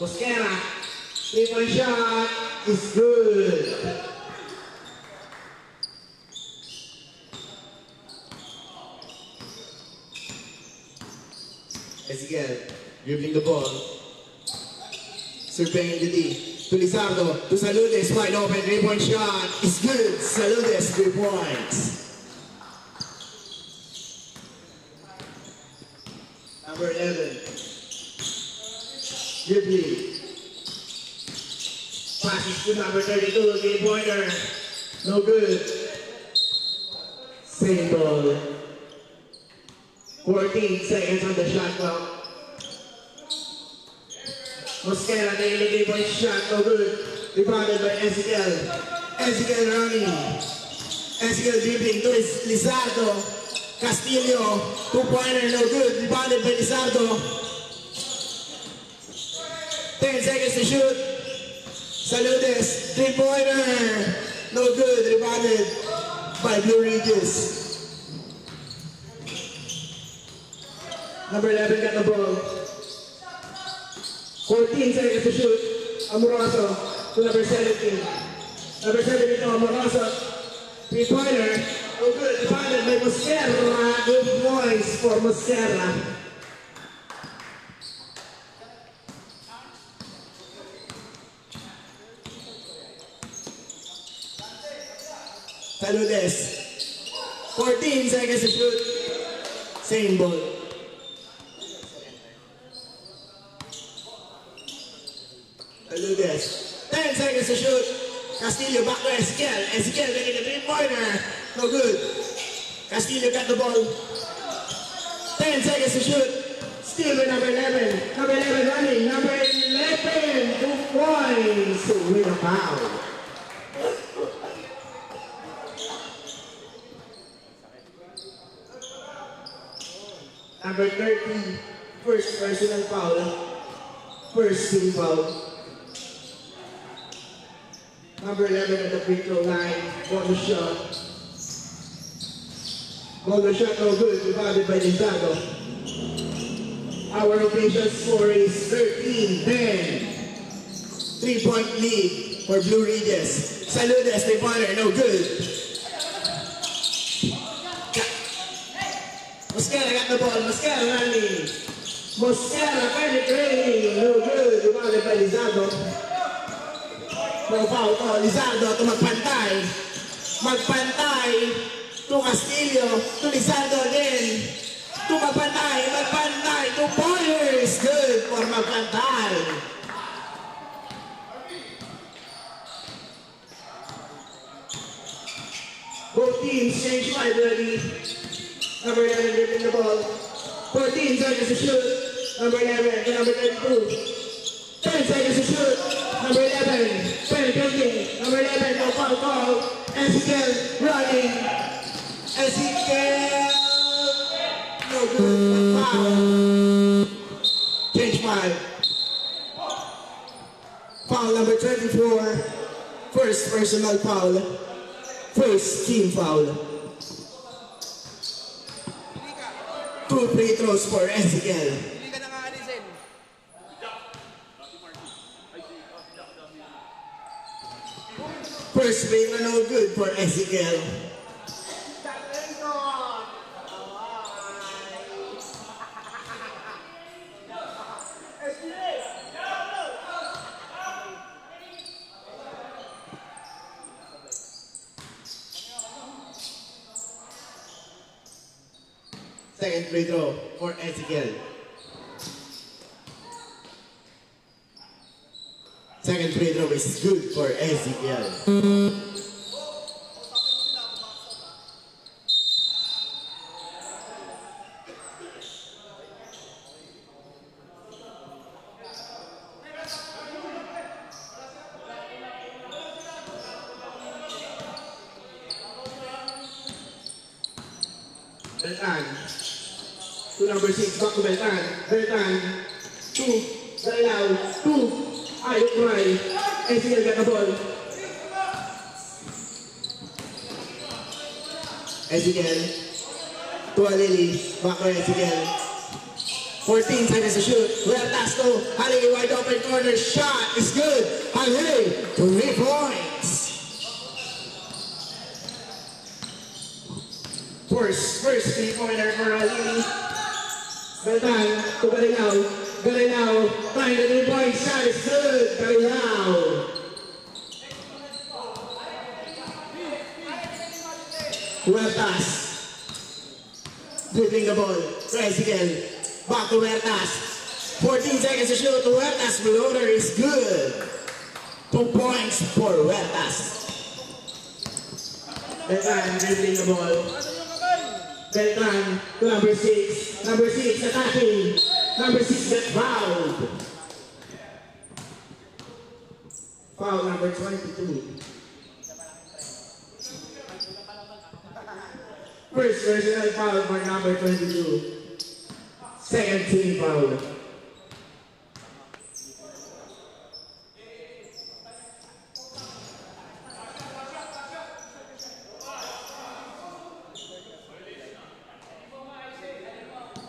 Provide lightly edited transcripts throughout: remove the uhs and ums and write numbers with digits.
Mosquera, 3-point shot is good. Ezequiel, dribbling the ball. Surveying the D. To Lizardo, to Saludes, wide open, 3-point shot is good. Saludes, 3 points. Number 11. Dribbling. Passes to number 32, 3-pointer. No good. Same ball. 14 seconds on the shot clock. Mosquera taking the 3-point shot, no good. Rebounded by Ezequiel. Ezequiel running. Ezequiel dribbling to Lizardo. Castillo, 2-pointer, no good. Rebounded by Lizardo. 10 seconds to shoot. Saludes, 3-pointer. No good. Rebounded by Blue Ridges. Number 11 got the ball. 14 seconds to shoot. Amoroso to number 17. Number 17 Amoroso. 3-pointer. No good. Rebounded by Mosquera. Good points for Mosquera. Saludes. 14 seconds to shoot. Same ball. Saludes. 10 seconds to shoot. Castillo back to Ezequiel. Ezequiel making the 3-pointer. No good. Castillo got the ball. 10 seconds to shoot. Still with number 11. Number 11 running. Number 11. 2 points to win a foul. Number 13. First personal foul. First team foul. Number 11 at the free throw line. Bonus shot. Bonus shot no good. Rebounded by Lizardo. Our official score is 13-10. 3-point lead for Blue Ridges. Saludes, 3-pointer, no good. Mosquera got the ball. Mosquera running. Mosquera penetrating. No good. Rebounded by Lizardo. No foul to Lizardo to magpantay. Magpantay to Castillo. To Lizardo again. To magpantay. Magpantay. 2 pointers. Good for magpantay. Both teams change side ready. Number 11 dribbling the ball. 14 seconds to shoot. Number 11 to number 32. 10 seconds to shoot. Number 11. Penetrating. Number 11. No foul call. Ezequiel running. Ezequiel. No good. Foul. Change 5. Foul number 24. First personal foul. First team foul. 2 free throws for Ezequiel. First free throw no good for Ezequiel. Second free throw for Ezequiel. Second free throw is good for Ezequiel. Beltran. To number 6, back to Beltran. Beltran. 2. Dalaw. 2. Ayok Ray. Ezequiel got the ball. Ezequiel. To Alili. Back to Ezequiel. 14 seconds to shoot. Huertas to Halili, wide open corner shot is good. Halili, 3 points. First 3-pointer for Halili. Beltran to Galilao. Galilao, trying the 3-point shot is good. Galilao. Huertas. Dribbling the ball. Tries again. Back to Huertas. 14 seconds to shoot. Huertas floater is good. 2 points for Huertas. Beltran dribbling the ball. Beltran to number 6. Number 6 attacking. Number 6 gets fouled. Foul number 22. First personal foul for number 22. Second team foul.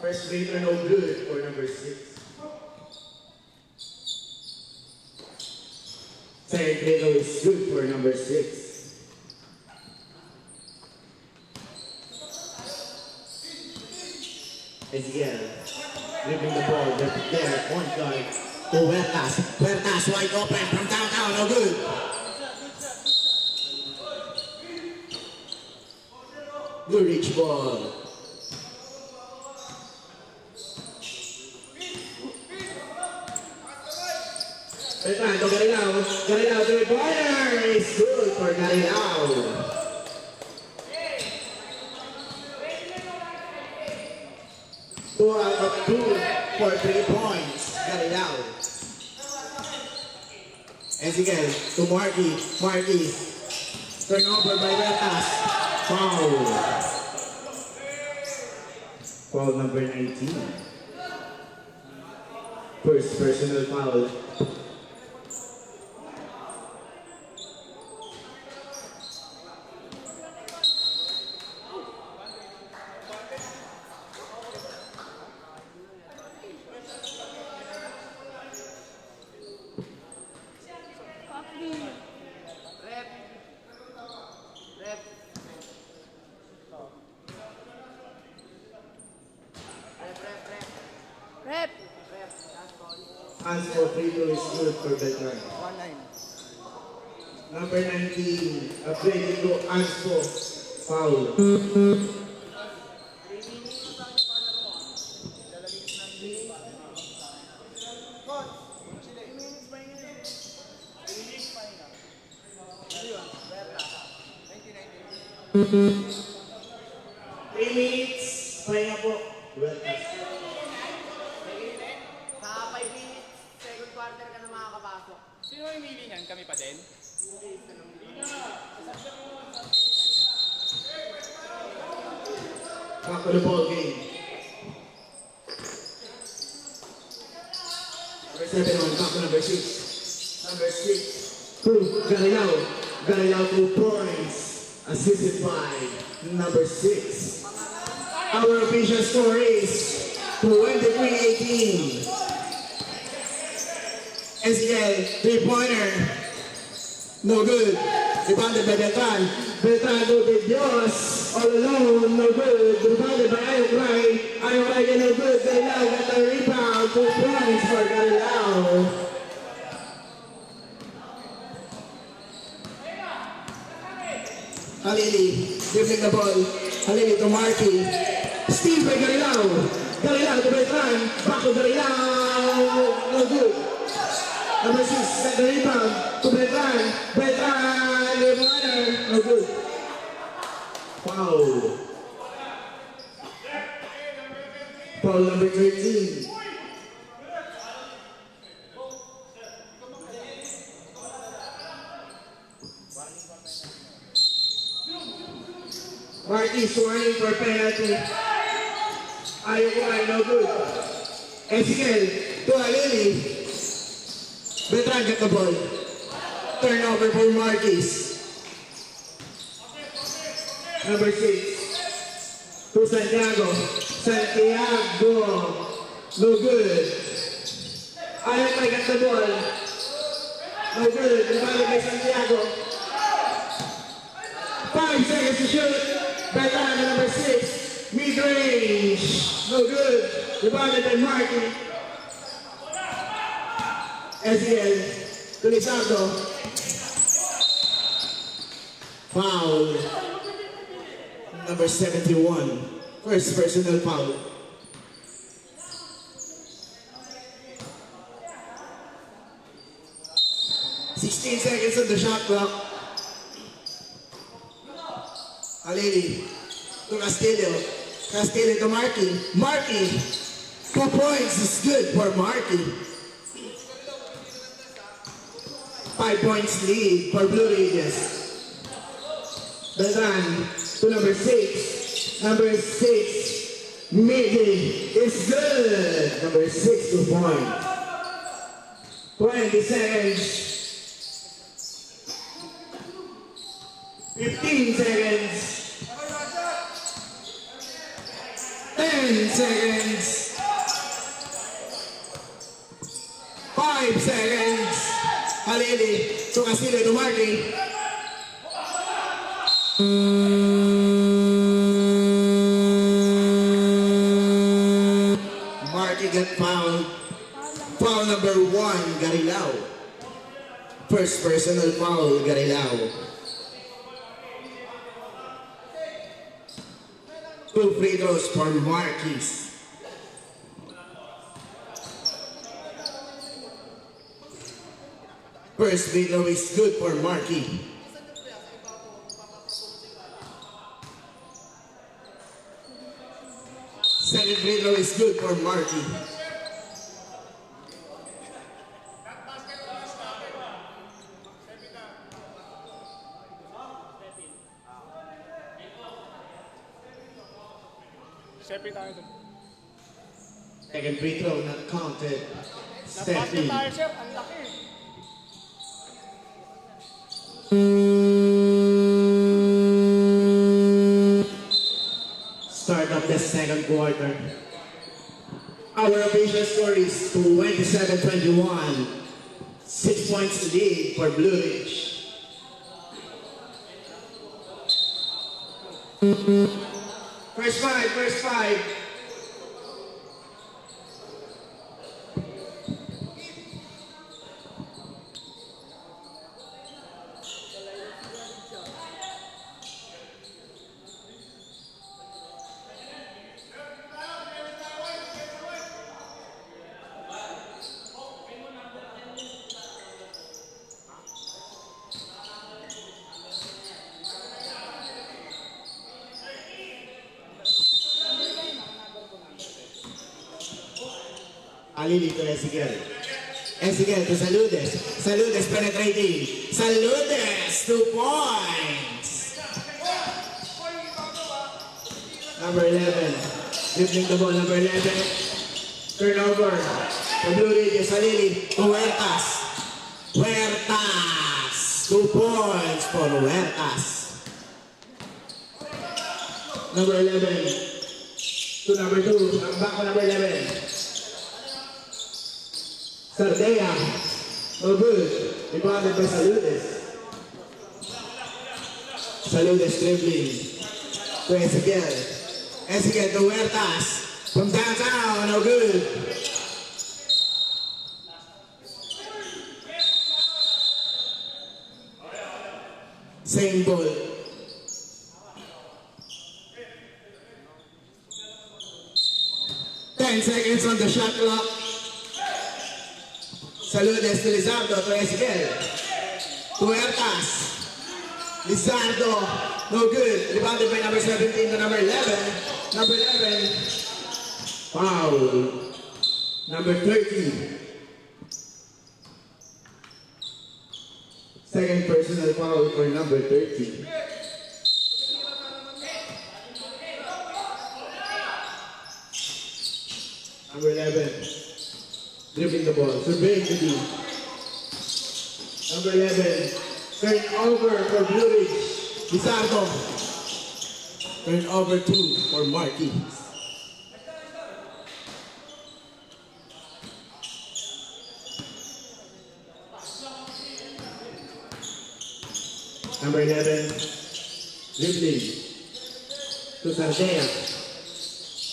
First free throw no good for number 6. Second free throw is good for number 6. Ezequiel dribbling the ball, there, point guard to Huertas. Huertas wide open from downtown, no good. Good reach ball. Beltran to Galilao. Galilao to the corner. It's good for Galilao. Two out of 2 for 3 points. Galilao. Ezequiel to Marky. Marky. Turnover by Huertas. Foul. Foul number 19. First personal foul. Hands for free throw is good for Beltran. Number 19, upgraded to Anspo. Foul. Three minutes. Pahinga po. Huertas. Sa 5 minutes, second quarter ka na makakapasok. Sino yung mili niyan? Kami pa din? Back to the ball game. Number 7 on back to number 6. Number 6 to Galilao. Galilao 2 points. Assisted by number 6. Our official score is 23-18. Ezequiel, 3-pointer. No good. Rebounded by Beltran. Beltran to the Dios. All alone, no good. Rebounded by Ayokray. Ayokray no good. Galilao got the rebound. 2 points for Galilao. Halili, dribbling the ball. Halili to Marky. Steal by Galilao. Galilao to Beltran. Back to Galilao. No good. Number 6 got the rebound to Beltran. Beltran, the runner. No good. Foul. Foul number 13. Marty's warning for penalty. Ayokray, no good. Ezequiel to Halili. Beltran got the ball. Turnover for Marquis. Number 6 to Santiago. Santiago No good. Alec may got the ball. No good. Rebounded by Santiago. 5 seconds to shoot. Bertano number 6. Mid-range. No good. Rebounded by Marky. SEL to Lizardo. Foul. Number 71. First personal foul. "16 seconds on the shot clock. Alili to Castillo. Castillo to Marky. Marky. 2 points is good for Marky. 5 points lead for Blue Rages. Beltran to number 6. Number 6. Midi is good. Number 6 2 points. 20 seconds. 15 seconds. 10 seconds. 5 seconds. Halili to Castillo to Marky. Marky got fouled. Foul number 1, Garilao. First personal foul, Garilao. 2 free throws for Marquis. First free throw is good for Marquis. Second free throw is good for Marquis. Separate tayo dun. Second free throw not counted. Step Nag-basket in. tayo, chef. Ang laki. Start of the second quarter. Our official score is 27-21. 6 points lead for Blue Ridge. First five. Alili to Ezequiel. Ezequiel to Saludes. Saludes penetrating. Saludes 2 points. Number 11. Dribbling the ball. Number 11. Turnover. The Blue Ridges. Alili to Huertas. Huertas. 2 points for Huertas. Number 11. To number 2. Ang back ko number 11. Sardea, no good. Rebounded by Saludes. Saludes dribbling to Ezequiel. Ezequiel to Huertas. From downtown, no good. Same ball. Ten seconds on the shot clock. Saludes to Lizardo, to Ezequiel. To Huertas. Lizardo, no good. Rebounded by number 17 to number 11. Number 11. Foul. Number 30. Second personal foul for number 30. Number 11. Dribbling the ball, surveying the D. Number 11, turnover for Blue Ridge. Lizardo. Turnover 2 for Marquis. Number 11, dribbling to Sardea.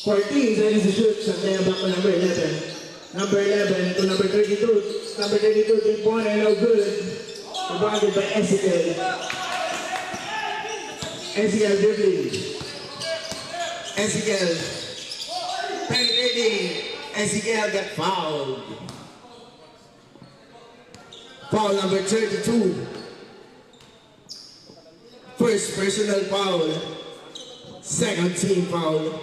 14 seconds to shoot. Sardea back to number 11. Number 11 to number 32. Number 32, 3-pointer, no good. Rebounded by Ezekiel. Ezekiel dribbling. Ezekiel penetrating. Ezekiel got fouled. Foul number 32. First personal foul. Second team foul.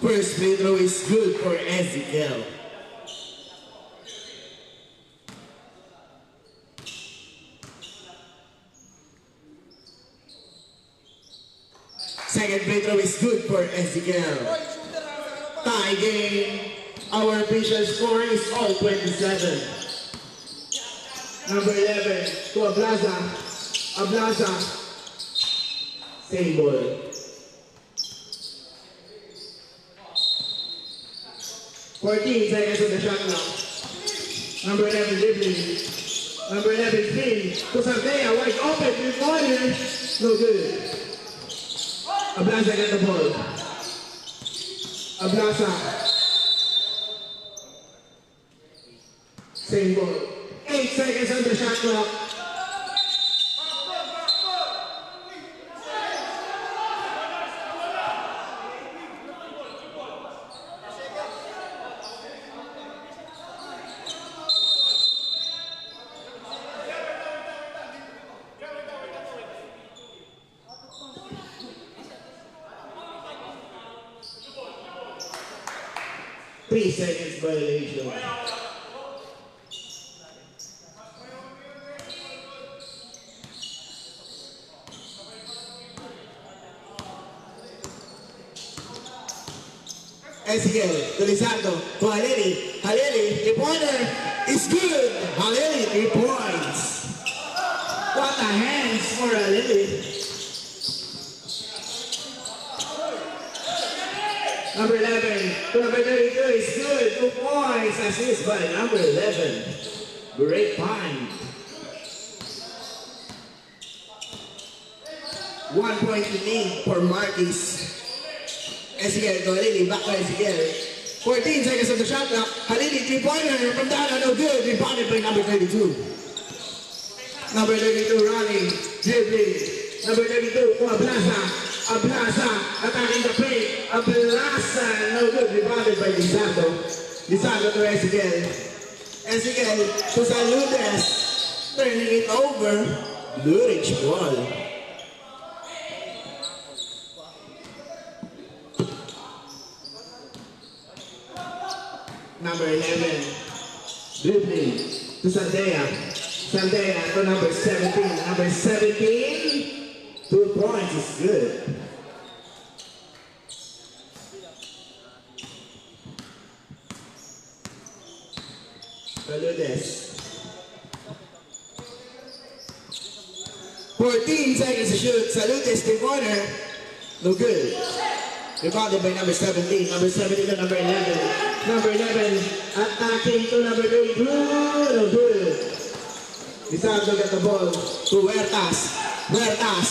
First free throw is good for Ezekiel. Second free throw is good for Ezekiel. Tie game. Our official score is all 27. Number 11 to Ablaza. Ablaza. Same ball. Fourteen seconds on the shot clock. Number 11 dribbling. Number 11 spin to Sardea. Wide open. 3-pointer. No good. Ablaza got the ball. Ablaza. Same ball. 8 seconds on the shot clock. Three seconds violation. Ezekiel to Lizardo to Halili. Halili, 3-pointer is good. Halili, 3 points. What a hands for Halili. Number 11 to number 32 is good. 2 points. Assist by number 11. Great find. 1 point to lead for Marquis. Ezekiel to Halili, back to Ezekiel. 14 seconds of the shot clock. Halili, 3-pointer from down, no good. Rebounded by number 32. Number 32 running, dribbling. Number 32 to Ablaza. Ablaza attacking the paint. Ablaza, no good. Rebounded by Lizardo. Lizardo to Ezekiel. Ezekiel to Saludes. Turning it over. Lurich ball. Number 11, dribbling to Sardea. Sardea to number 17. Number 17, 2 points is good. Saludes. 14 seconds to shoot. Saludes, 3-pointer. No good. Rebounded by number 17. Number 17 to number 11. Number 11 attacking to number 32. No good. Lizardo got the ball to Huertas. Huertas.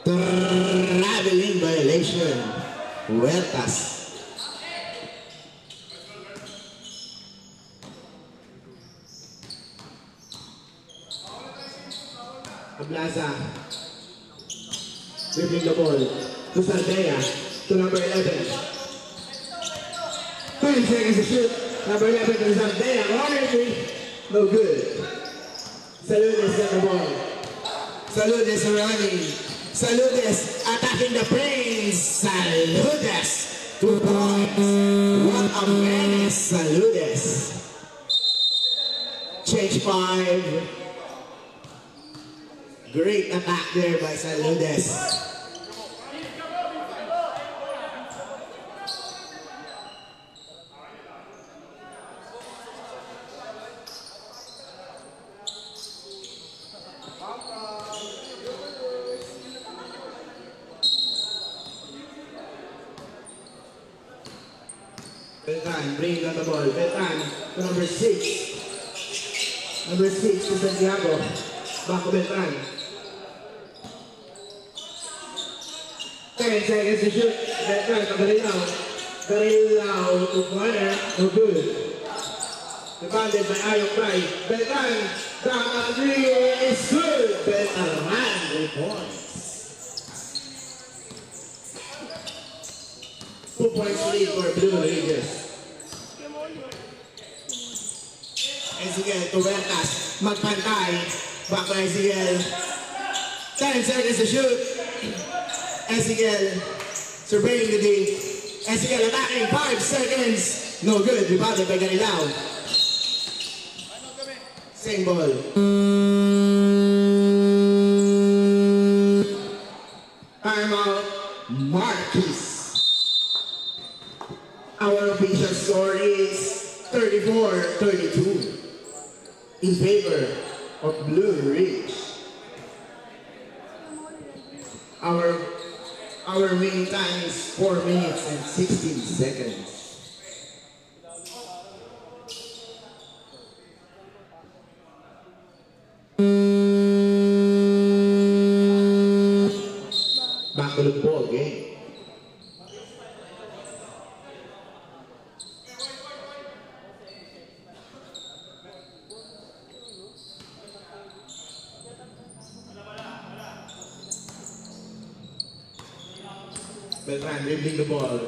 Traveling violation. Huertas. Ablaza. Dribbling the ball to Sardea, to number 11. 20 seconds to shoot. Number 11 to Sardea. Corner three. No good. Saludes got the ball. Saludes running. Saludes attacking the brains. Saludes. 2 points. What a menace, Saludes. Change 5. Great attack there by Saludes. Beltran, bring on the ball. Beltran to number 6. Number 6 to Santiago. Back to Beltran. 10 seconds to shoot. Beltran to Garilao. Garilao to corner. No good. Rebounded by Ayok Bay. Beltran. Down on 3 is good. Beltran 3 points. 2 points lead for Blue Raiders. Ezekiel to Huertas. Magpantay. Back to Ezekiel. 10 seconds to shoot. Ezekiel surveying the D. Ezekiel attacking. 5 seconds. No good. Rebounded by Garilao. Same ball. Timeout. Marquis. Our official score is 34-32 in favor of Blue Ridge. Our winning time is 4 minutes and 16 seconds. Back to the ball game. Beltran dribbling the ball.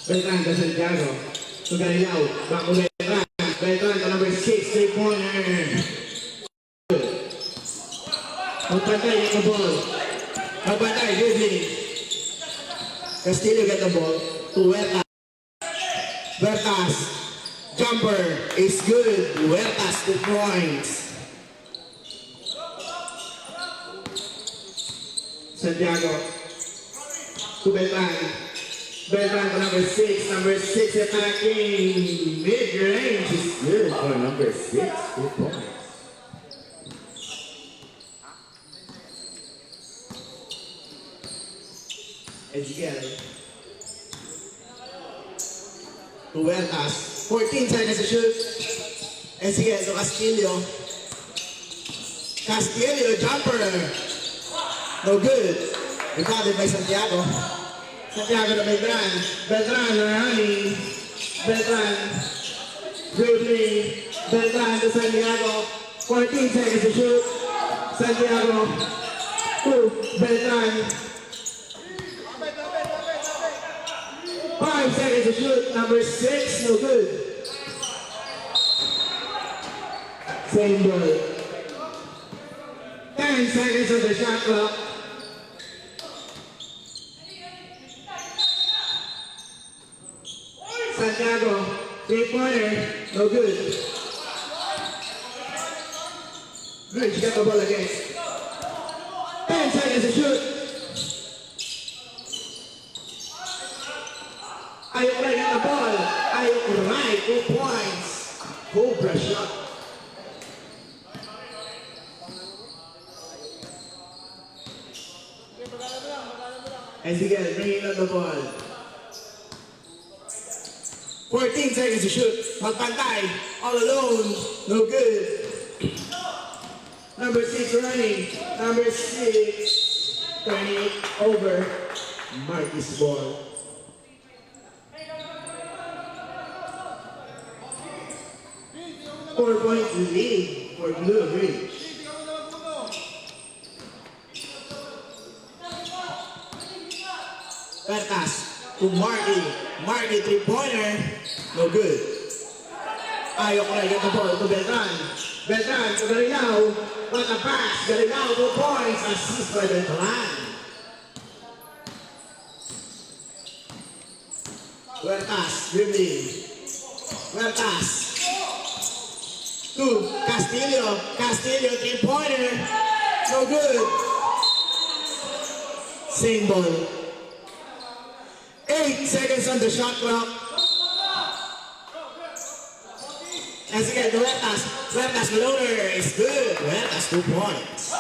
Beltran to Santiago. To Garilao. Back to Beltran. Beltran to number 6, 3-pointer. Magpantay, get the ball. Magpantay, dribbling. Castillo get the ball to Huertas. Huertas. Jumper is good. Huertas 2 points. Santiago. To Beltran. Beltran to number 6. Number 6 attacking. Mid-range is good for number 6. 2 points. Ezekiel. To Huertas. 14 seconds to shoot. Ezekiel to Castillo. Castillo jumper. No good. Rebounded by Santiago. Santiago to Beltran. Beltran running. Beltran dribbling. Beltran to Santiago. 14 seconds to shoot. Santiago to Beltran. 5 seconds to shoot. Number 6, no good. Same ball. 10 seconds on the shot clock. Santiago, 3-pointer, no good. Good, you got the ball again. 10 seconds to shoot. Ayok right at the ball. Ayok right, 2 points. Cobra shot. Ezekiel bringing on the ball. 14 seconds to shoot. Magpantay. All alone. No good. Number 6 running. Number 6 turning it over. Marquis ball. Four-point lead for Blue Ridge. Huertas to Marky. Marky 3-pointer. No good. Ayok na get the ball to Beltran. Beltran to Garilao. What a pass. Garilao 2 points. Assist by Beltran. Huertas dribbling. Huertas to Castillo. Castillo 3-pointer. No good. Same ball. 8 seconds on the shot clock. As again, Huertas. Huertas floater is good. Huertas 2 points.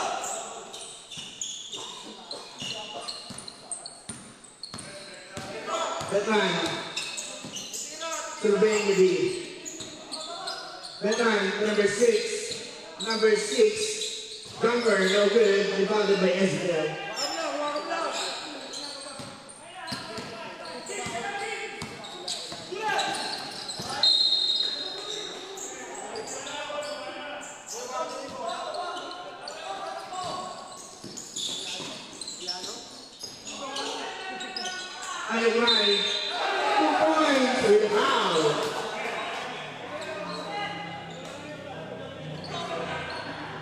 Beltran. surveying the D. Veteran, number six, jumper, no good, rebounded by Ezekiel. Ayun right. 2 points with a foul.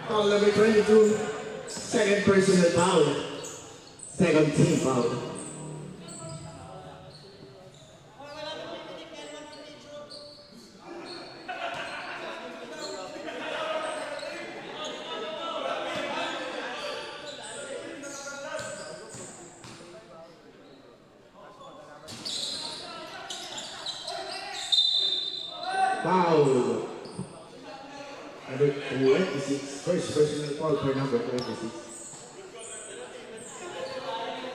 Foul number 22. Second personal foul. Second team foul. Foul. Number 26. First personal foul for number 26.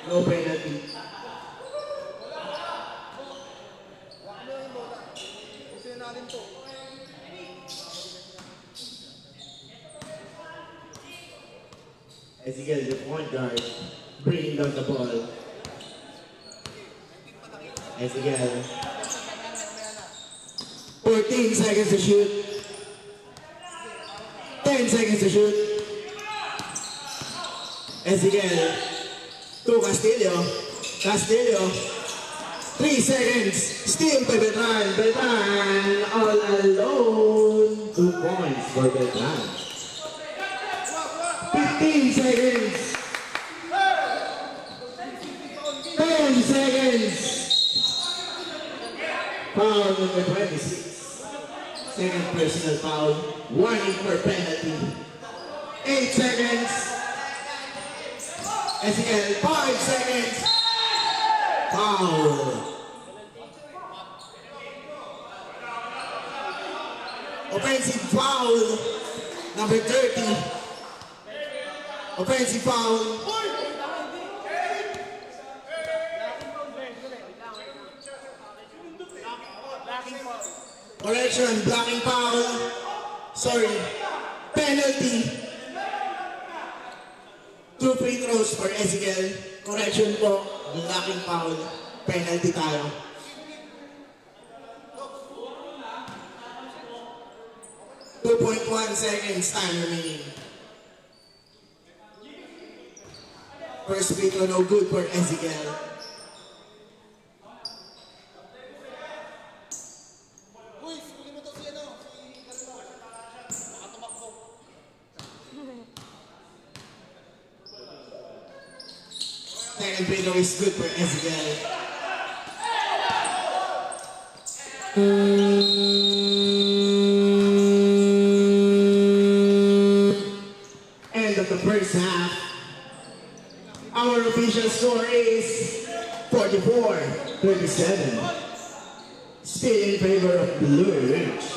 No penalty. Ezekiel, the point guard, bringing down the ball. Ezekiel. 14 seconds to shoot. 10 seconds to shoot. Ezekiel. To Castillo. Castillo. 3 seconds. Steal by Beltran. Beltran all alone. 2 points for Beltran. 15 seconds. 10 seconds. Foul number 26. Second personal foul. Warning for penalty. 8 seconds. Ezekiel, 5 seconds. Foul. Offensive foul. Number 30. Offensive foul. Correction, blocking foul. Sorry. Penalty. 2 free throws for Ezekiel. Correction po, blocking foul. Penalty tayo. .1 seconds time remaining. First free throw no good for Ezekiel. Second free throw is good for Ezekiel. End of the first half. Our official score is 44-37. Still in favor of Blue Ridge.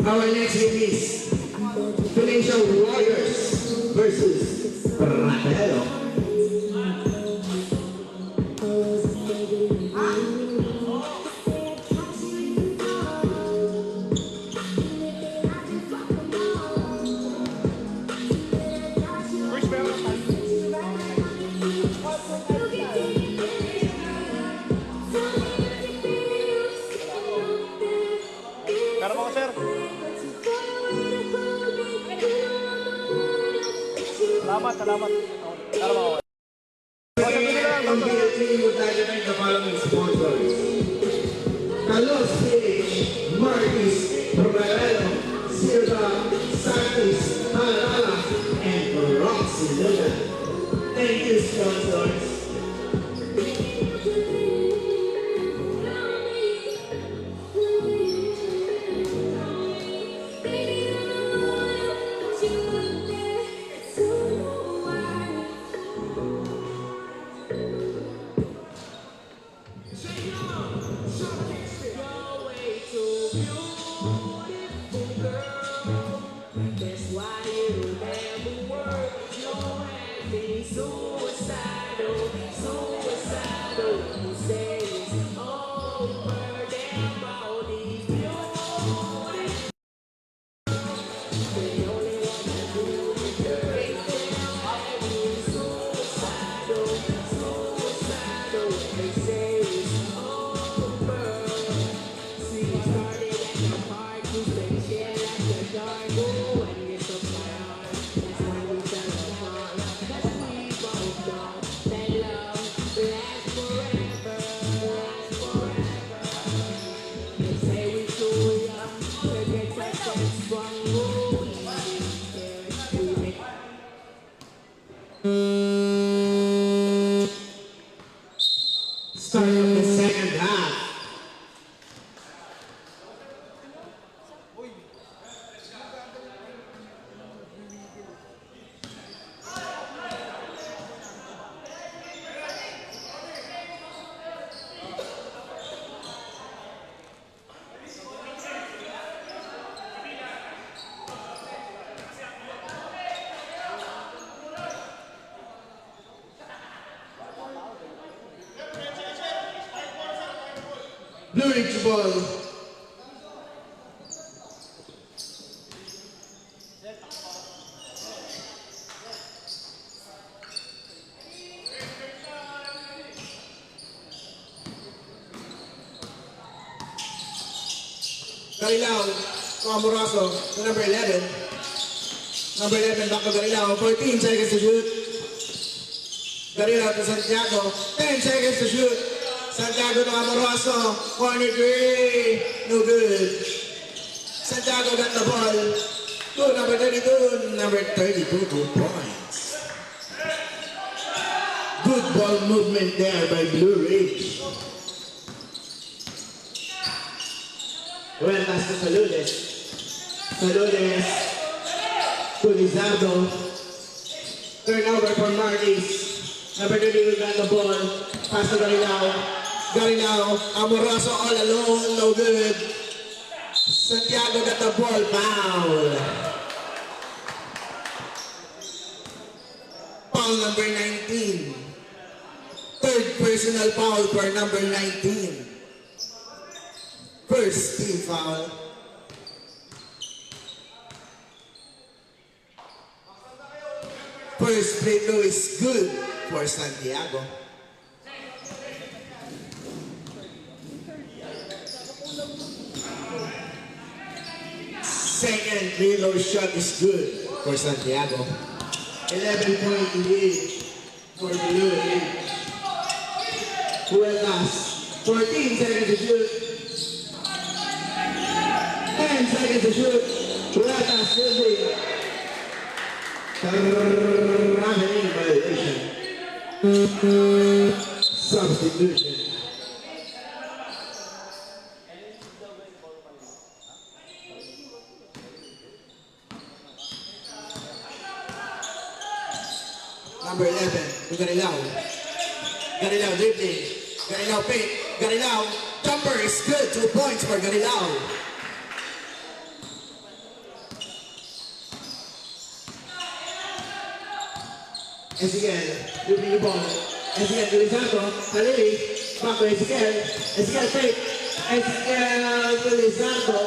Our next game is Tunisia Warriors versus Rapero. First bell ng time. Pero mga sir. Salamat, salamat. Pero mga On the team would like to thank the following sponsors: Carlos Page, Marquis, Roberto, Silva, Santis, Alala, and Roxy Luna. Thank you, sponsors. Start of the second half. Blue Ridge ball. Garilao, Amoroso, to number 11. Number 11, back to Garilao. 14 seconds to shoot. Garilao to Santiago. 10 seconds to shoot. Santiago to Amoroso. Corner three. No good. Santiago got the ball. To number 32. Number 32, 2 points. Good ball movement there by Blue Ridge. Well, pass to Saludes. Saludes to Lizardo. Turnover for Marquis. Number 32 got the ball. Pass to Garilao. Garilao. Amoroso all alone. No good. Santiago got the ball. Foul. Foul number 19. Third personal foul for number 19. First team foul. First free throw is good for Santiago. Second free throw shot is good for Santiago. 11-point lead for Blue Ridge. Huelgas, 14 seconds to shoot. 10 seconds to shoot. Huelgas shooting. Traveling violation. Substitution. Number 11, to Garilao. Garilao dribbling. Garilao paint. Garilao. Jumper is good. 2 points for Garilao. Ezekiel, dribbling the ball. Ezekiel to Lizardo. Halili, back to Ezekiel. Ezekiel fake. Ezekiel to Lizardo.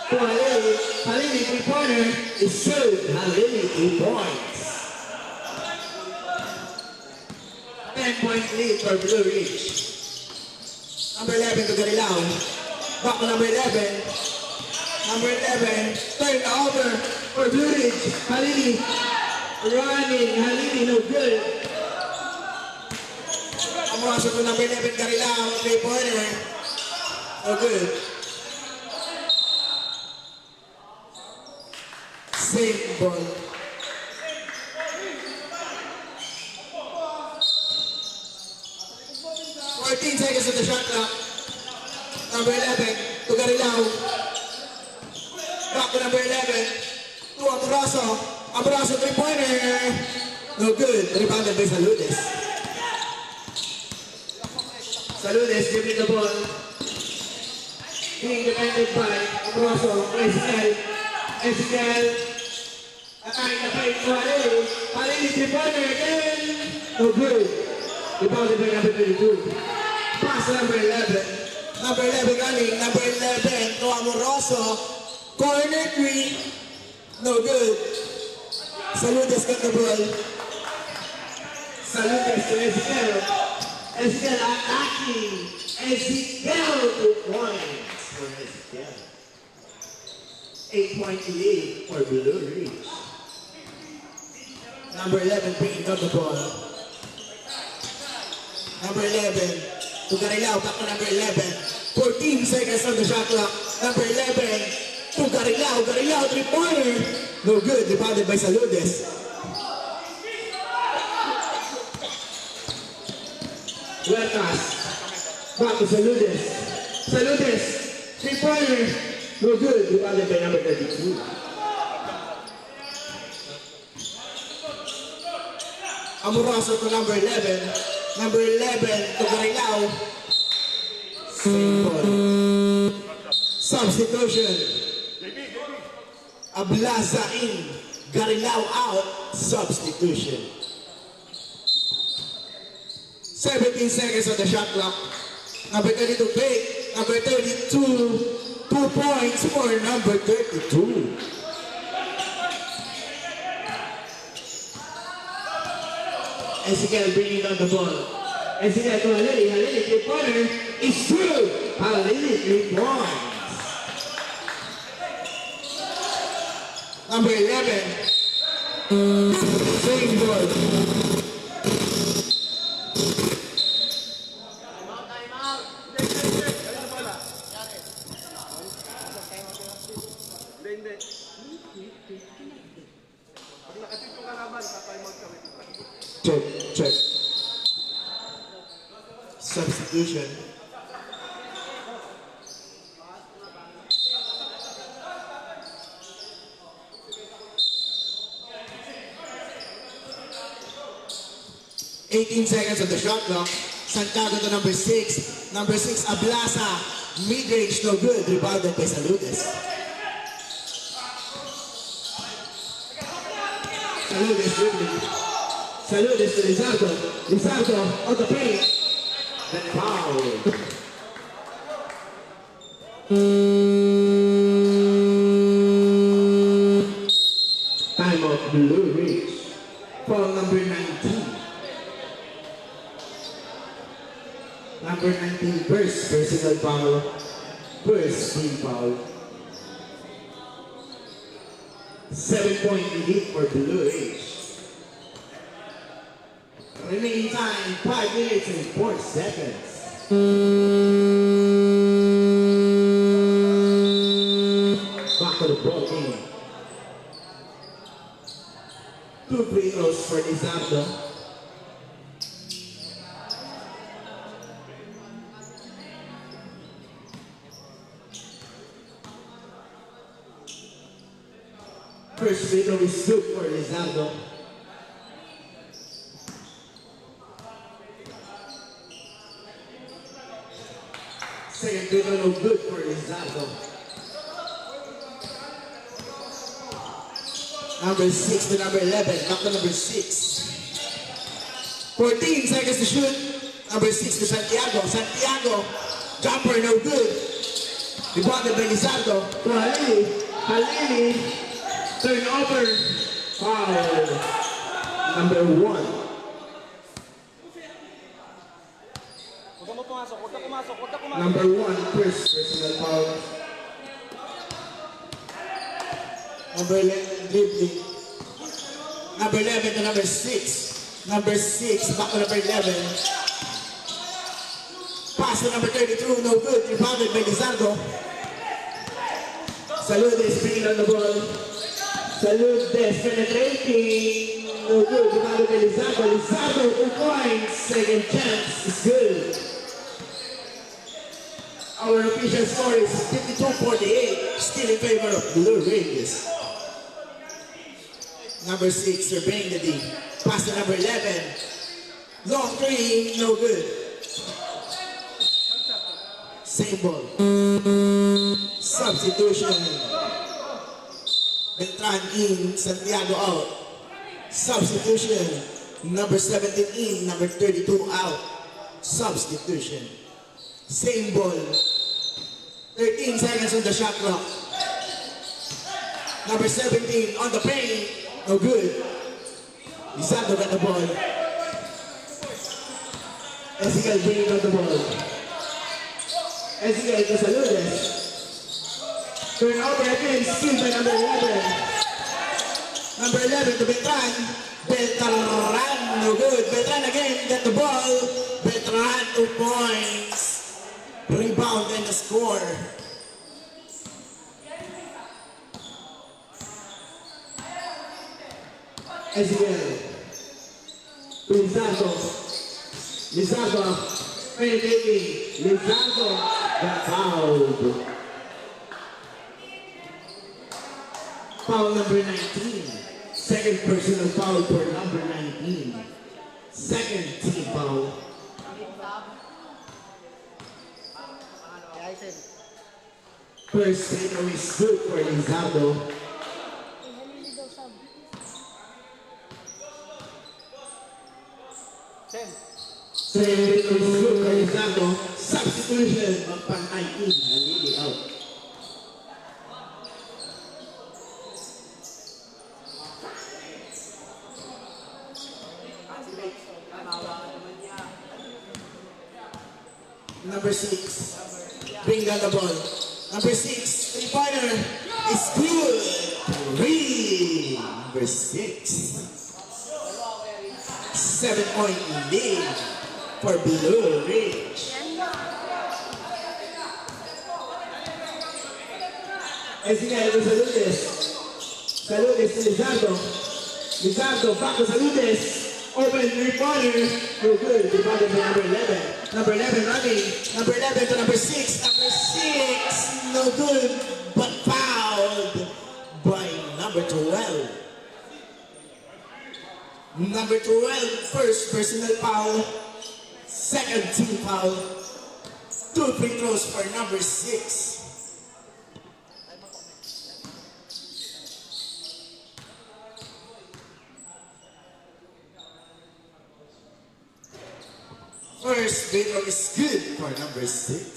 To Halili. Halili, three-pointer is good. Halili, 2 points. 10-point lead for Blue Ridge. Number 11 to Garilao. Back to number 11. Number 11, turn over for Blue Ridge. Halili running. Halili, no good. Ang mga to number 11, Garilao, 3-pointer. No good. Same ball. Seconds of the shot clock. Number 11 to Garilao. Back to number 11 to Amoroso. Amoroso, three-pointer. No good. Rebounded by Saludes. Saludes giving the ball. Being defended by Amoroso. Ezekiel. Ezekiel. Attacking the plate to Halili. Halili, three-pointer again. No good. Rebounded by number 22. Pass number 11. Number 11 running. Number 11 to Amoroso. Corner 3. No good. Saludes got the ball. Saludes to Ezekiel. Ezekiel attacking. Ezekiel 2 points for Ezekiel. 8-point lead for Blue Ridge. Number 11 picking up the ball. Number 11 to Garilao, back to number 11. 14 seconds on the shot clock. Number 11 to Garilao. Garilao, three-pointer. No good, rebounded by Saludes. Huertas. Back to Saludes. Saludes, three-pointer. No good, rebounded by number 32. Amoroso to number 11. Number 11 to Garilao. Same ball. Substitution. Ablaza in. Garilao out. Substitution. 17 seconds on the shot clock. Number 32 big. Number 32. 2 points for number 32. Ezekiel bringing down the ball. Ezekiel to Halili. Halili, three-pointer is true. Halili, 3 points. Number 11. Same ball. Time out. Hindi. Pag nakatip yung kalaban, time out kami. Check. Substitution. $18 seconds of the shot clock. Santiago to number 6. Number 6, Ablaza. Mid-range, no good. Rebounded by Saludes. Saludes dribbling. Saludes to Lizardo. Lizardo on the paint. Then foul. Time of Blue Ridge. Foul number 19. Number 19, first personal foul. First team foul. 7-point lead for Blue Ridge. Remaining time, 5 minutes and 4 seconds. Back to the ball game. 2 free throws for Lizardo. First free throw is good for Lizardo. Second free throw no good for Lizardo. Number 6 to number 11. Back to number 6. 14 seconds to shoot. Number 6 to Santiago. Santiago, jumper no good. Rebounded by Lizardo to Halili. Halili, turnover, foul. Number 1. Huwag ka mo pumasok, huwag ka pumasok, huwag ka pumasok. Number 1, first personal foul. Number 11, dribbling. Number 11 to number 6. Number 6, back to number 11. Pass to number 32, no good. Rebounded by Lizardo. Saludes bringing on the ball. Saludes penetrating. No good. Rebounded by Lizardo. Lizardo 2 points. Second chance is good. Our official score is 52-48. Still in favor of Blue Rays. Number 6, surveying the D. Pass to number 11. Long 3, no good. Same ball. Substitution. Beltran in, Santiago out. Substitution. Number 17 in, number 32 out. Substitution. Same ball. 13 seconds on the shot clock. Number 17 on the paint. No good. Lizardo got the ball. Ezekiel bringing on the ball. Ezekiel to Saludes. Turnover again, still by number 11. Number 11 to Beltran. Beltran, no good. Beltran again, get the ball. Beltran, 2 points. Rebound and the score. Ezekiel. Lizardo. Lizardo. Penetrating. Lizardo got fouled. Foul number 19. Second personal foul for number 19. Second team foul. First free throw is good for Lizardo. Second free throw is good for Lizardo. Substitution of pan 19. Halili out. Number 6, bring down the ball. Number 6, three-pointer is good. 3. Number 6. 7-point lead for Blue Ridge. Ezekiel to Saludes. Saludes to Lizardo. Lizardo back to Saludes. Open three-pointer. No good. Divided by number 11. Number 11 running. Number 11 to number 6. Number 6. No good. But fouled by number 12. Number 12. First personal foul. Second team foul. 2 free throws for number 6. First free throw is good for number 6.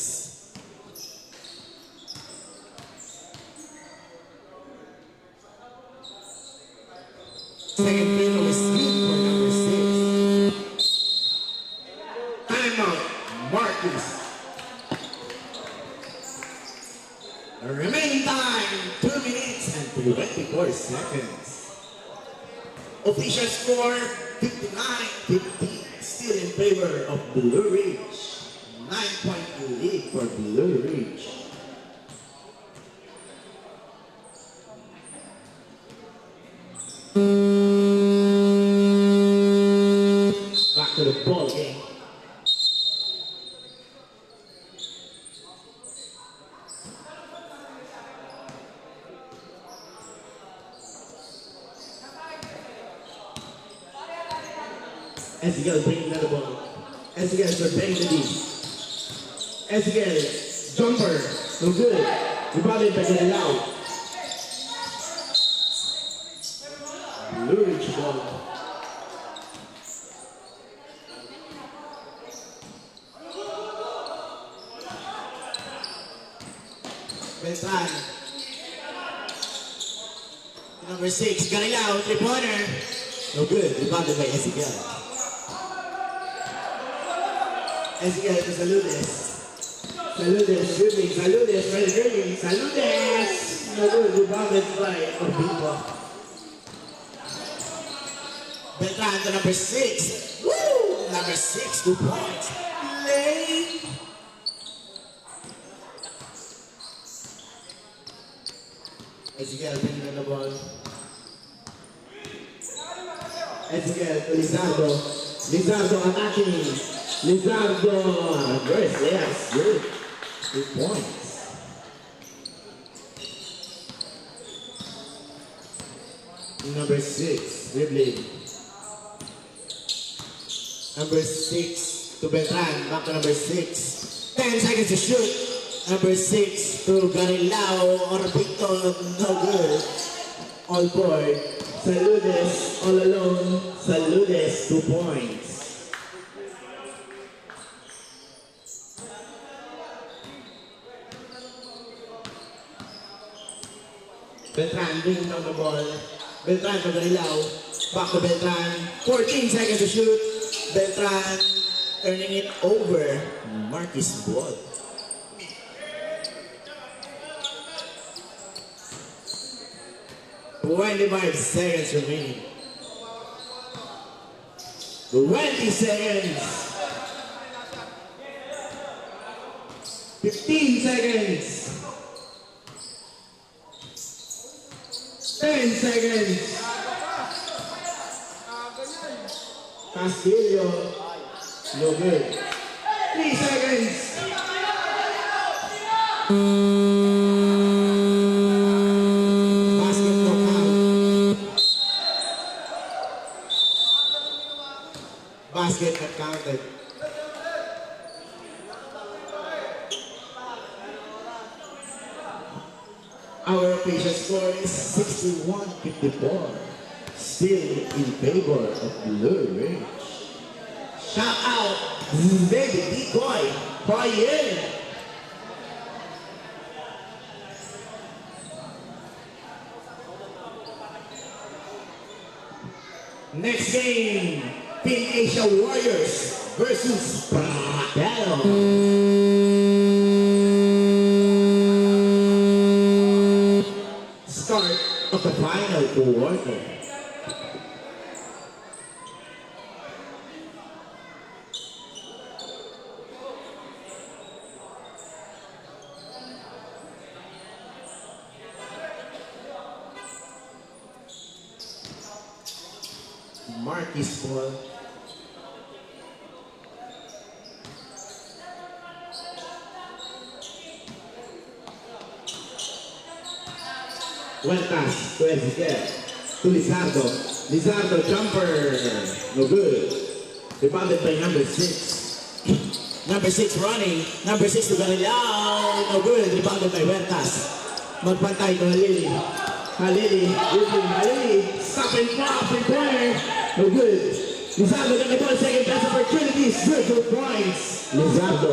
Second free throw is good for number 6. Timeout, Marcus. Remaining time, 2 minutes and 24 seconds. Official score, 59-50. Still in favor of Blue Ridge. 9-point lead for Blue Ridge. Back to the ball game. Ezekiel bringing the ball. Ezekiel surveying the D. Ezekiel, jumper, no good. Rebounded by Galilao. Blue Ridge ball. Beltran. Number 6, Galilao, three-pointer. No good. Rebounded by Ezekiel. Ezekiel to Saludes. Saludes, dribbling. Saludes, right dribbling. Saludes. No good. Rebounded by Orbito. Beltran to number 6. Woo! Number 6, 2 points. Lane. Ezekiel bringing on the ball. Ezekiel to Lizardo. Lizardo attacking. Lizardo. Verse, yes, good. 2 points. Number 6, dribbling. Number 6 to Beltran. Back to number 6. 10 seconds to shoot. Number 6 to Galilao. Orbito, no good. All board. Saludes, all alone. Saludes, 2 points. Beltran bringing down the ball. Beltran to Galilao. Back to Beltran. 14 seconds to shoot. Beltran turning it over. Marquis ball. 25 seconds remaining. 20 seconds. 15 seconds. 10 seconds. Castillo. No good. 3 seconds. Basket no count. Basket not counted. Our official score is 61-54. Still in favor of Blue Ridge. Shout out, baby decoy, Payen. Next game, Pin Asia Warriors versus Pratero. Start of the final quarter. Marquis ball. Well pass to Ezekiel. To Lizardo. Lizardo jumper. No good. Rebounded by number 6. Number 6 running. Number 6 to Galilao. No good. Rebounded by Huertas. Magpantay to Halili. Halili. Halili. Stop and pop. Three-pointer. No good. Lizardo got the ball. Second best opportunities. Good 2 points. Lizardo.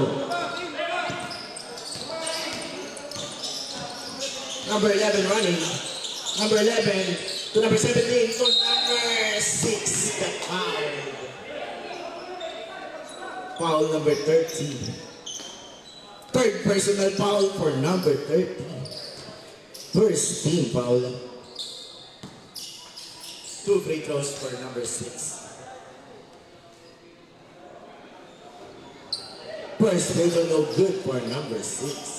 Number 11 running. Number 11 to number 17 to number 6. Got fouled. Foul number 13. Third personal foul for number 13. First team foul. 2 free throws for number 6. First free throw no good for number 6.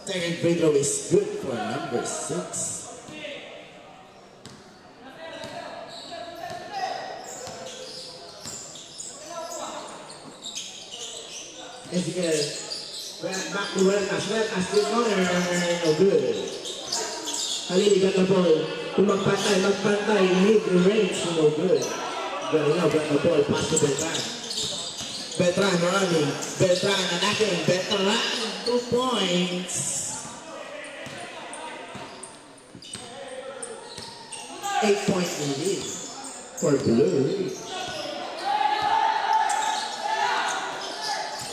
Second free throw is good for number 6. Ezekiel, back to Huertas. Huertas to corner. No good. Halili got the ball. Kung magpantay, mid-range, no good. Galilao got the ball, pass to Beltran. Beltran running. Beltran attacking. Beltran, 2 points. 8-point lead for Blue Ridge.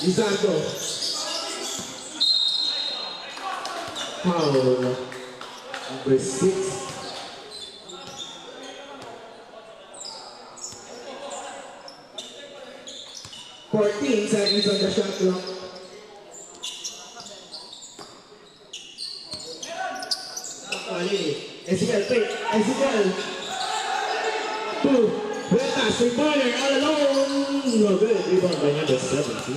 Lizardo. Foul. Number 6. Fourteen seconds on the shot clock. Ezekiel, pick. Ezekiel. Two. Huertas, three-pointer, all alone. No good. Rebound by number 17.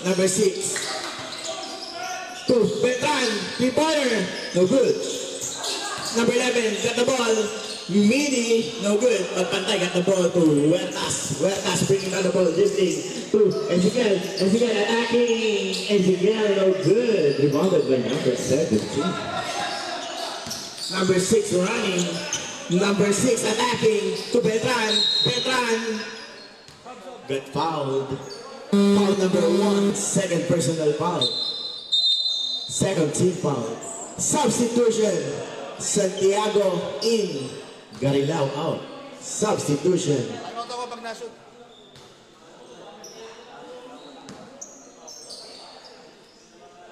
Number 6. Two. Beltran, three-pointer. No good. Number 11, got the ball. Midi, no good. Pagpantay, got the ball to Huertas. Huertas bringing down the ball, drifting to Ezekiel. Ezekiel attacking. Ezekiel, no good. Rebounded by number 17. Number 6 running. Number 6 attacking to Beltran. Beltran got fouled. Foul number 1, second personal foul. Second team foul. Substitution. Santiago in. Garilao out. Substitution. Ano ako pag nashoot?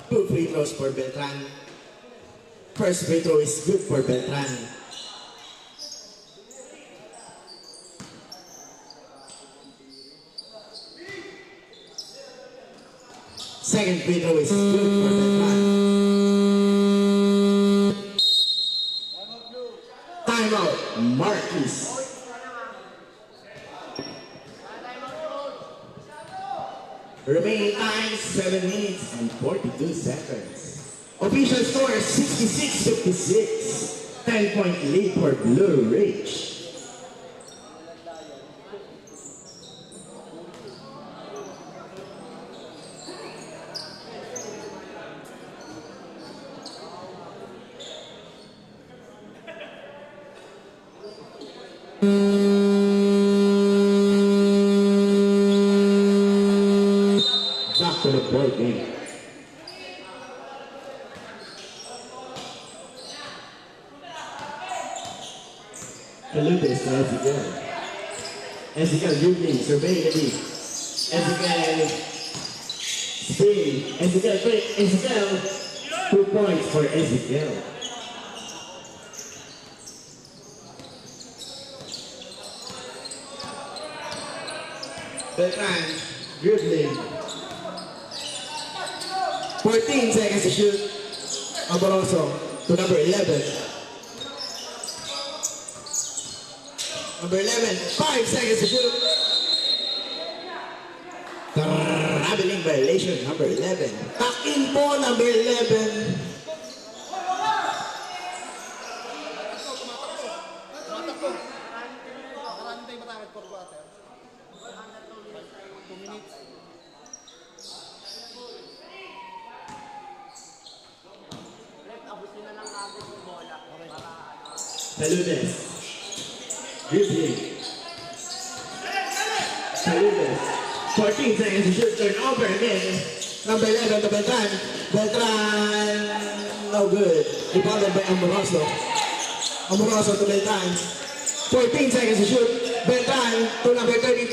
Two free throws for Beltran. First free throw is good for Beltran. Second free throw is good for Beltran. Timeout, Marquis. Remaining time 7 minutes and 42 seconds. Official score 66-56. 10-point lead for Blue Ridge. Back to the ball game. Calupes to Ezekiel. Ezekiel dribbling, surveying the lead. Ezekiel spin. Ezekiel break. Ezekiel 2 points for Ezekiel. Beltran dribbling. 14 seconds to shoot. Amoroso to number 11. Number 11, 5 seconds to shoot. Traveling violation, number 11. Tuck in po, number 11. Tumatakbo. Marami tayong matakot for quarter. 2 minutes. Abusin na lang natin yung bola. Saludes. Dribbling. Saludes. 14 seconds to shoot, turn over again. Number 11 to Beltran. Beltran, no good. Rebounded by Amoroso. Amoroso to Beltran. 14 seconds to shoot. Beltran to number 32.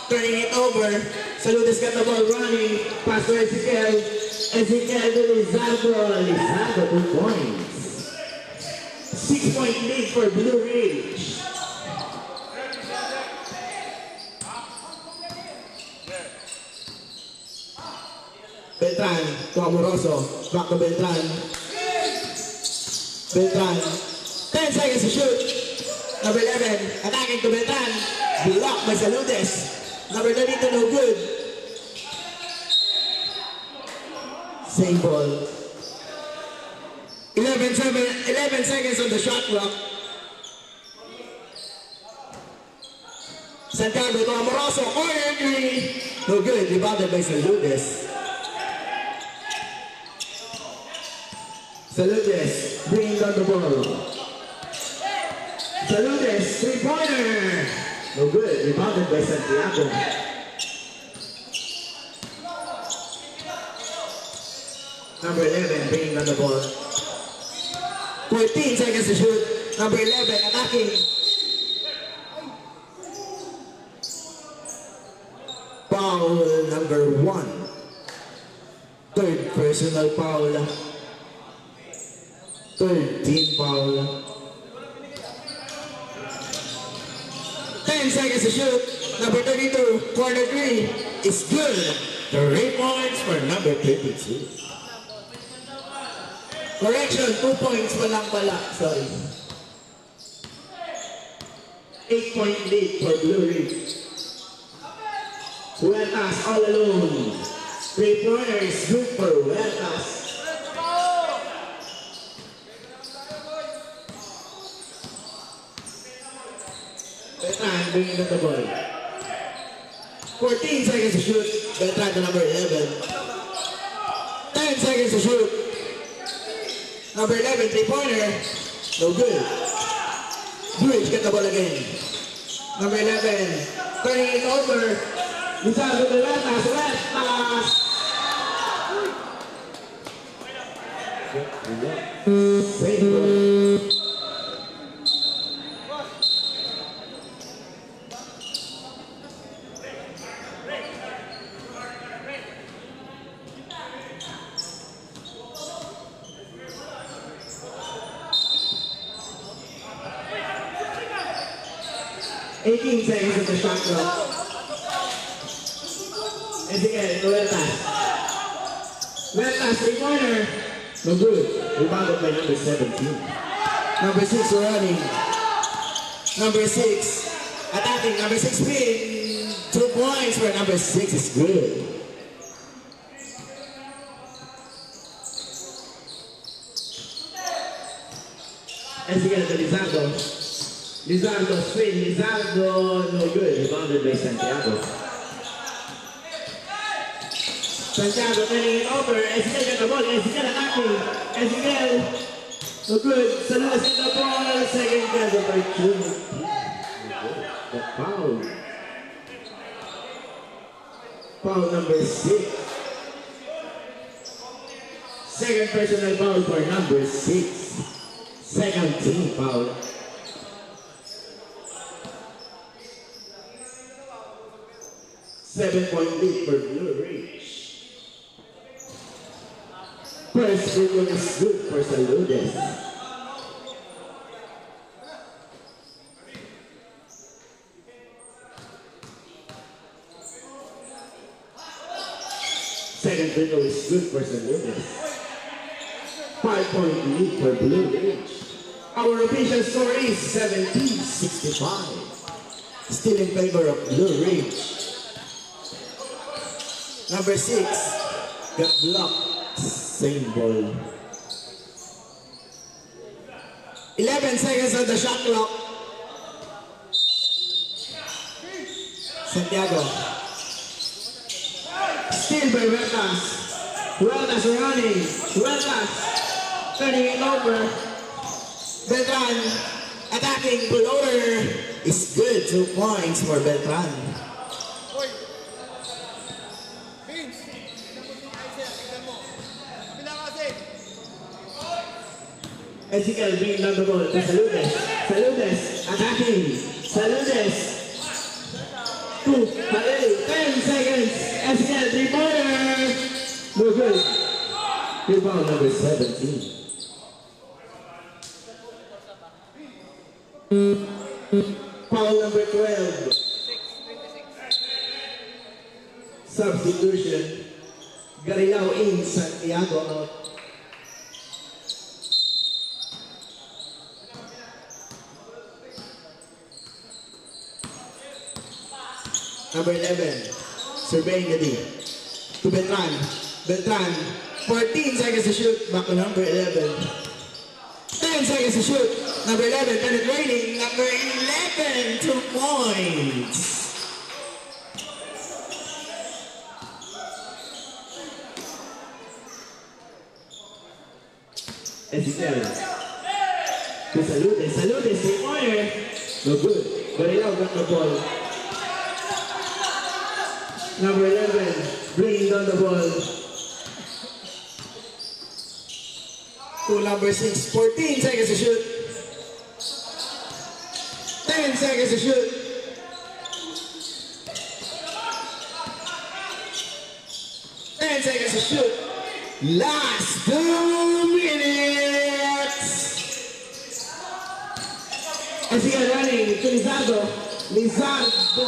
Turning it over. Saludes got the ball running. Pass to Ezekiel. Ezekiel to Lizardo. Lizardo 2 points. 6-point lead for Blue Ridge. Beltran to Amoroso. Back to Beltran. Beltran. 10 seconds to shoot. Number 11. Attacking to Beltran. Blocked by Saludes. Number 32 no good. Same ball. 11 seconds on the shot clock. Santiago to Amoroso. Corner three. No good. Rebounded by Saludes. Saludes bringing down the ball. Saludes, 3-pointer. No good. Rebounded by Santiago. Number 11 bringing down the ball. 14 seconds to shoot. Number 11 attacking. foul number 1. Third personal foul. Third team foul. 10 seconds to shoot. Number 32, corner 3 is good. 3 points for number 32. Correction, 2 points pa lang pala. Sorry. 8-point lead for Blue Ridge. Huertas all alone. 3-pointers good for Huertas. Beltran bringing up the ball. 14 seconds to shoot. Beltran to number 11. 10 seconds to shoot. Number 11, 3-pointer. No good. Bridge get the ball again. Number 11, turning it over. Lizardo de Huertas. Huertas. Same ball. Eighteen seconds of the shot clock. And again, Huertas. Huertas, 3-pointer. No good. Rebounded by number 17. Number 6 running. Number 6 attacking. Number 6 spin. 2 points for number 6 is good. And again, the Lizardo. Lizardo spin, Lizardo no good, rebounded by Santiago. Santiago turning it over, Ezequiel got the ball, Ezequiel attacking, Ezequiel no good, Saludas get the ball, second chance opportunity. The foul. Foul number 6. Second personal foul for number 6. Second team foul. 7-point lead for Blue Ridge. First free throw is good for Saludes. Second free throw is good for Saludes. 5-point lead for Blue Ridge. Our official score is 17-65. Still in favor of Blue Ridge. Number 6 got blocked. Same ball. 11 seconds on the shot clock. Santiago. Still by Huertas. Huertas running. Huertas turning it over. Beltran attacking. Blower is good. 2 points for Beltran. Ezequiel bringing down the ball to Saludes. Saludes attacking. Saludes. 2, 10 seconds. Ezequiel 3-pointer. No good. Rebound number 17. Foul number 12. Substitution. Garilao in, Santiago out. Number 11, surveying the D. To Beltran. Beltran, 14 seconds to shoot. Back to number 11. 10 seconds to shoot. Number 11, penetrating. Number 11, 2 points. Ezequiel. To Saludes. Saludes, 3-pointer. No good. Garilao got the ball. Number 11, bringing down the ball to number 6, 14 seconds to shoot. 10 seconds to shoot. 10 seconds to shoot. Last 2 minutes. And again running to Lizardo. Lizardo.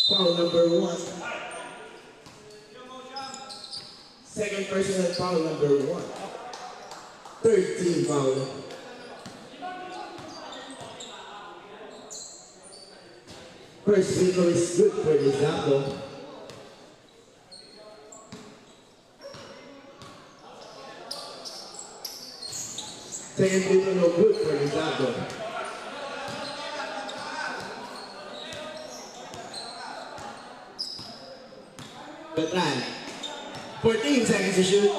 Foul number 1. Second personal foul number 1. 13 foul. First free throw is good for Lizardo. Second free throw no good for Lizardo. Beltran. 14 seconds to shoot.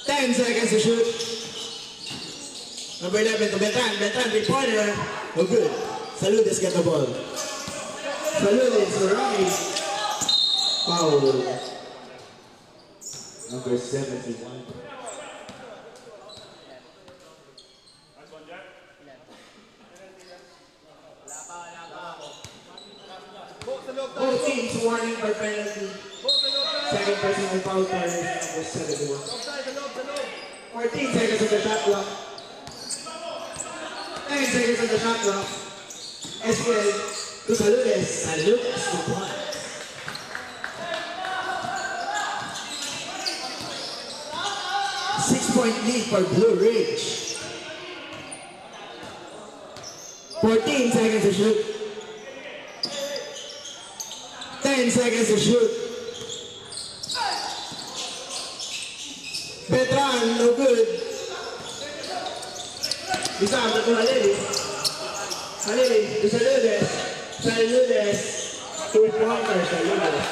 10 seconds to shoot. Number 11 to Beltran. Beltran, three-pointer. No good. Saludes get the ball. Saludes for Rocky. Foul. Number 71. Both teams warning for penalty. Second personal foul for number 71. 14 seconds on the shot clock. 10 seconds on the shot clock. SQL to Saludes. Saludes to point. Six-point lead for Blue Ridge. 14 seconds to shoot. 10 seconds to shoot. Beltran, no good. Lizardo to Halili. Halili to Saludes. Saludes to Walker. Saludes.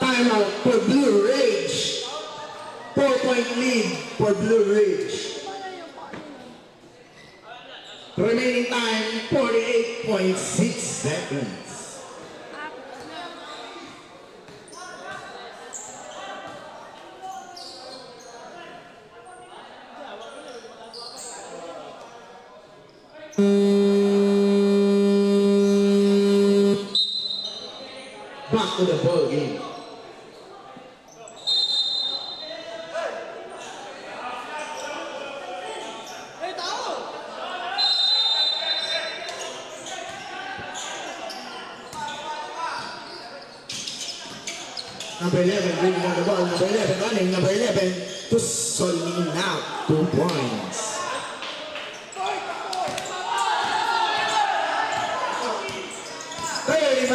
Timeout for Blue Ridge. 4-point lead for Blue Ridge. Remaining time, 48.6 seconds. Back to the ball game. Number 11 bringing on the ball. Number 11 running. Number 11 to Solina. 2 points.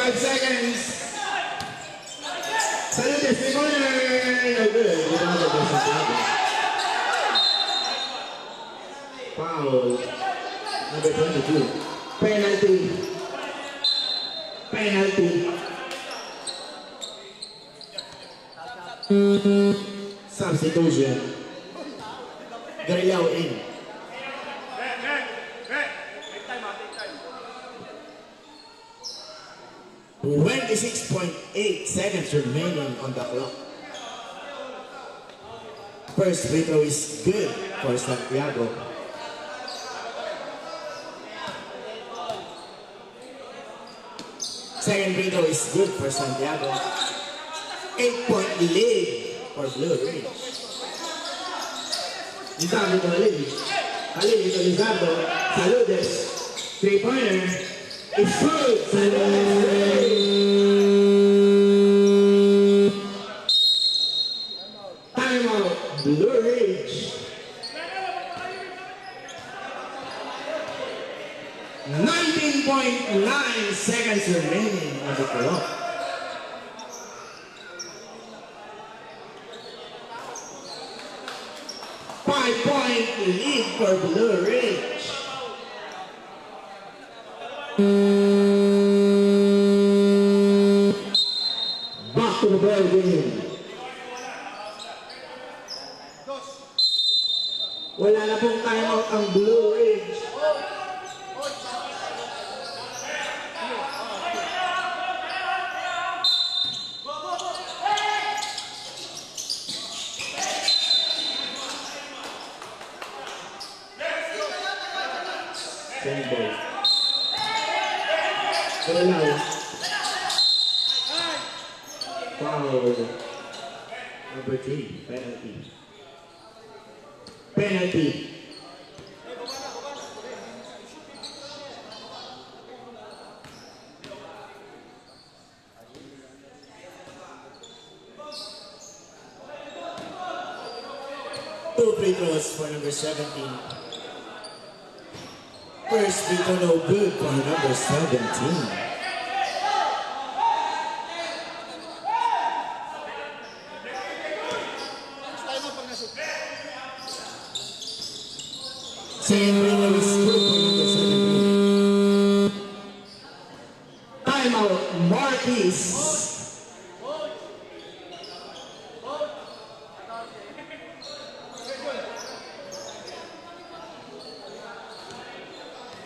Seconds. Saludes, three-pointer. No good. Foul. Number 22. Penalty. Penalty. Substitution. Gariao in. 26.8 seconds remaining on the clock. First free throw is good for Santiago. Second free throw is good for Santiago. 8-point lead for Blue Ridge. Lizardo to Halili. Halili to Lizardo. Saludes. Three-pointer. It's good. Timeout. Blue Ridge. 19.9 seconds remaining on the clock. Five-point lead for Blue Ridge. Back to the ball game. Wala na pong timeout ang Blue Ridge. Carolina. Foul. Number 3, penalty. Penalty. Two free throws for number 17. First free throw no good for number 17. Second free throw is good for number 17. Timeout, Marquis.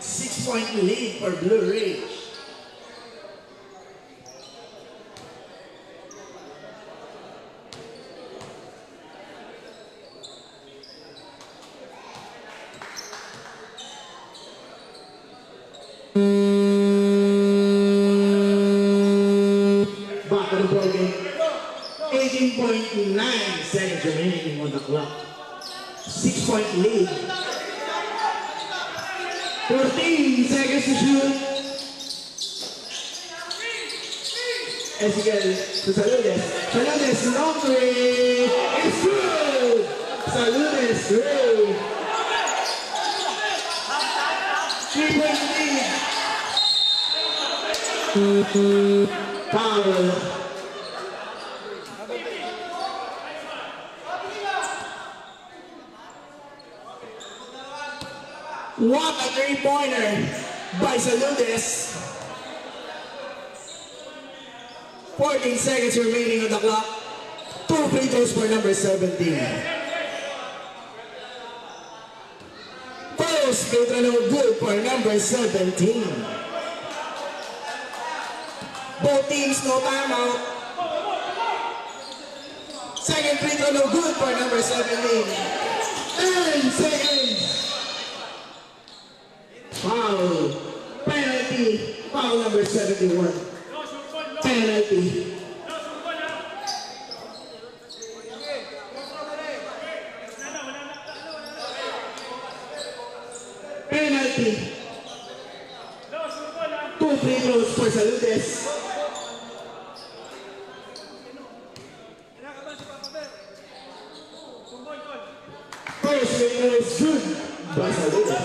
Six-point lead for Blue Ridge. Back to the ball game. 18.9 seconds remaining on the clock. 6-point lead. 14 seconds to shoot. Ezequiel to Saludes. Saludes, long three. It's good. Saludes, three. 3-point lead. Foul. What a three-pointer by Saludes. 14 seconds remaining on the clock. Two free throws for number 17. First free throw no good for number 17. Both teams no timeout. Second free throw no good for number 17. 10 seconds. Foul. Penalty. Foul number 71. Penalty. Penalty. Two free throws for Saludes. First free throw is good by Saludes.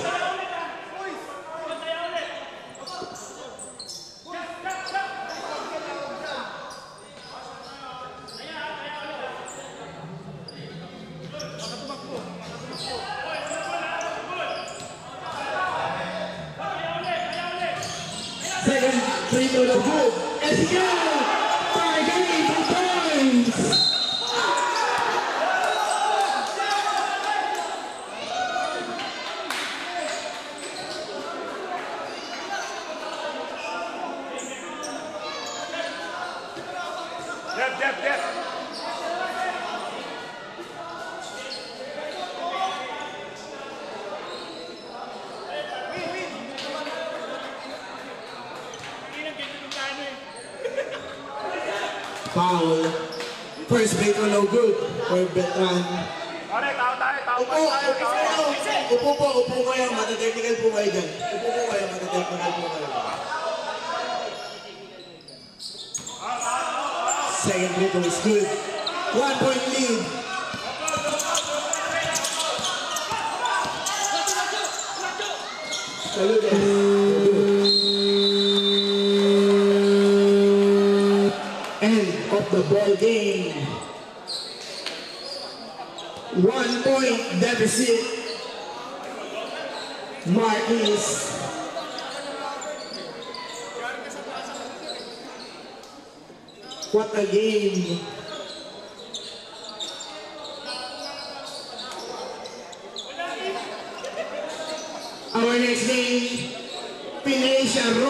Second free throw no good. Ezequiel targeting for points. Dep. Foul. First free throw no good for Betran. Pare, tao tayo. Upo kayo. Matatechnical po kayo dyan. Matatechnical po kayo. Second free throw is good. 1-point lead. End of the ball game. 1-point deficit. Marquis. What a game. Our next game, Pinasia